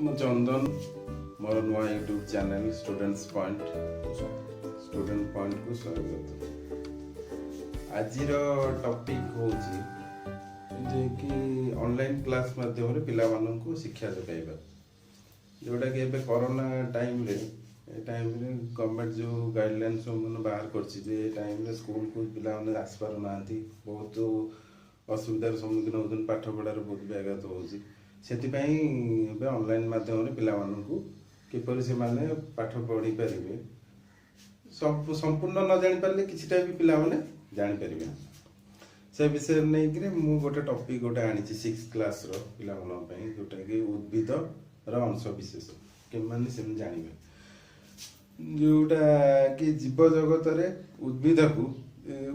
ମୁଁ ଚନ୍ଦନ ମୋର ନୂଆ ୟୁଟ୍ୟୁବ୍ ଚ୍ୟାନେଲ୍ ଷ୍ଟୁଡେଣ୍ଟସ୍ ପଏଣ୍ଟକୁ ସ୍ୱାଗତ। ଆଜିର ଟପିକ୍ ହେଉଛି ଯେ କି ଅନଲାଇନ୍ କ୍ଲାସ୍ ମାଧ୍ୟମରେ ପିଲାମାନଙ୍କୁ ଶିକ୍ଷା ଯୋଗାଇବା, ଯେଉଁଟାକି ଏବେ କରୋନା ଟାଇମ୍ରେ ଗଭର୍ଣ୍ଣମେଣ୍ଟ ଯେଉଁ ଗାଇଡ଼ଲାଇନ୍ ସବୁ ବାହାର କରିଛି ଯେ ଏ ଟାଇମ୍ରେ ସ୍କୁଲକୁ ପିଲାମାନେ ଆସିପାରୁନାହାନ୍ତି, ବହୁତ ଅସୁବିଧାର ସମ୍ମୁଖୀନ ହେଉଛନ୍ତି, ପାଠ ପଢ଼ାରେ ବହୁତ ବ୍ୟାଘାତ ହେଉଛି। ସେଥିପାଇଁ ଏବେ ଅନଲାଇନ୍ ମାଧ୍ୟମରେ ପିଲାମାନଙ୍କୁ କିପରି ସେମାନେ ପାଠ ପଢ଼ିପାରିବେ, ସମ୍ପୂର୍ଣ୍ଣ ନ ଜାଣିପାରିଲେ କିଛିଟା ବି ପିଲାମାନେ ଜାଣିପାରିବେ, ସେ ବିଷୟରେ ନେଇକରି ମୁଁ ଗୋଟେ ଟପିକ୍ ଆଣିଛି 6th କ୍ଲାସ୍ର ପିଲାମାନଙ୍କ ପାଇଁ, ଯେଉଁଟାକି ଉଦ୍ଭିଦର ଅଂଶବିଶେଷ କେଉଁମାନେ ସେମିତି ଜାଣିବେ। ଯେଉଁଟାକି ଜୀବ ଜଗତରେ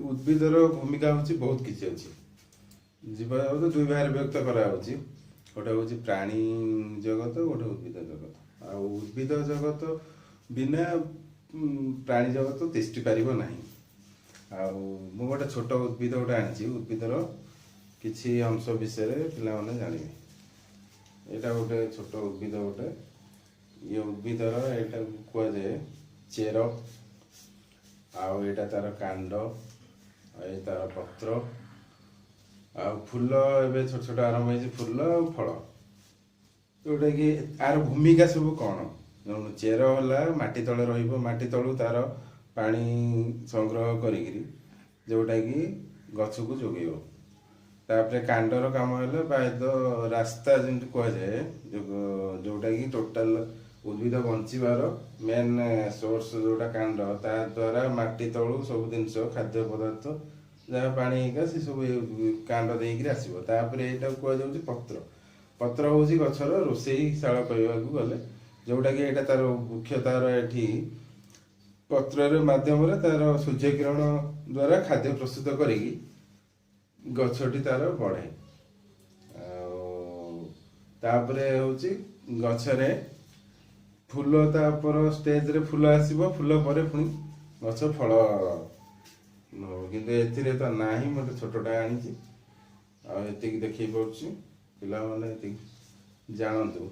ଉଦ୍ଭିଦର ଭୂମିକା ହେଉଛି ବହୁତ କିଛି ଅଛି। ଜୀବ ଜଗତ ଦୁଇ ଭାଗରେ ବିଭକ୍ତ କରାଯାଉଛି, ଗୋଟେ ହେଉଛି ପ୍ରାଣୀ ଜଗତ, ଗୋଟେ ଉଦ୍ଭିଦ ଜଗତ। ଆଉ ଉଦ୍ଭିଦ ଜଗତ ବିନା ପ୍ରାଣୀ ଜଗତ ତିଷ୍ଠି ପାରିବ ନାହିଁ। ଆଉ ମୁଁ ଗୋଟେ ଛୋଟ ଉଦ୍ଭିଦ ଆଣିଛି, ଉଦ୍ଭିଦର କିଛି ଅଂଶ ବିଷୟରେ ପିଲାମାନେ ଜାଣିବେ। ଏଇଟା ଗୋଟେ ଛୋଟ ଉଦ୍ଭିଦ ଇଏ ଉଦ୍ଭିଦର ଏଇଟାକୁ କୁହାଯାଏ ଚେର, ଆଉ ଏଇଟା ତାର କାଣ୍ଡ, ଆଉ ଏ ତାର ପତ୍ର, ଆଉ ଫୁଲ ଏବେ ଛୋଟ ଛୋଟ ଆରମ୍ଭ ହେଇଛି, ଫୁଲ ଆଉ ଫଳ। ଯେଉଁଟାକି ଆର ଭୂମିକା ସବୁ କ'ଣ? ଚେର ହେଲା ମାଟି ତଳେ ରହିବ, ମାଟି ତଳୁ ତାର ପାଣି ସଂଗ୍ରହ କରିକିରି ଯେଉଁଟାକି ଗଛକୁ ଯୋଗେଇବ। ତାପରେ କାଣ୍ଡର କାମ ହେଲା ପ୍ରାୟତଃ ରାସ୍ତା ଯେମିତି କୁହାଯାଏ, ଯେଉଁଟାକି ଟୋଟାଲ ଉଦ୍ଭିଦ ବଞ୍ଚିବାର ମେନ୍ ସୋର୍ସ ଯେଉଁଟା କାଣ୍ଡ, ତା ଦ୍ୱାରା ମାଟି ତଳୁ ସବୁ ଜିନିଷ ଖାଦ୍ୟ ପଦାର୍ଥ ଯାହା ପାଣି ହେଇକା ସେ ସବୁ କାଣ୍ଡ ଦେଇକିରି ଆସିବ। ତାପରେ ଏଇଟାକୁ କୁହାଯାଉଛି ପତ୍ର। ପତ୍ର ହେଉଛି ଗଛର ରୋଷେଇ ଶାଳ କହିବାକୁ ଗଲେ, ଯେଉଁଟାକି ଏଇଟା ତାର ମୁଖ୍ୟ, ତାର ଏଠି ପତ୍ରର ମାଧ୍ୟମରେ ତାର ସୂର୍ଯ୍ୟକିରଣ ଦ୍ୱାରା ଖାଦ୍ୟ ପ୍ରସ୍ତୁତ କରିକି ଗଛଟି ତାର ବଢ଼େ। ଆଉ ତାପରେ ହେଉଛି ଗଛରେ ଫୁଲ, ତାପର ଷ୍ଟେଜରେ ଫୁଲ ଆସିବ, ଫୁଲ ପରେ ପୁଣି ଗଛ ଫଳ, କିନ୍ତୁ ଏଥିରେ ତ ନାହିଁ। ମୁଁ ଗୋଟେ ଛୋଟଟା ଆଣିଛି, ଆଉ ଏତିକି ଦେଖେଇ ପାରୁଛି। ପିଲାମାନେ ଏତିକି ଜାଣନ୍ତୁ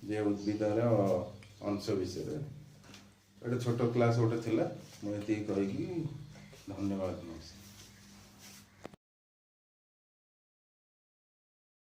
ଯେ ଉଦ୍ଭିଦର ଅଂଶ ବିଷୟରେ। ଗୋଟେ ଛୋଟ କ୍ଲାସ୍ ଥିଲା, ମୁଁ ଏତିକି କହିକି ଧନ୍ୟବାଦ।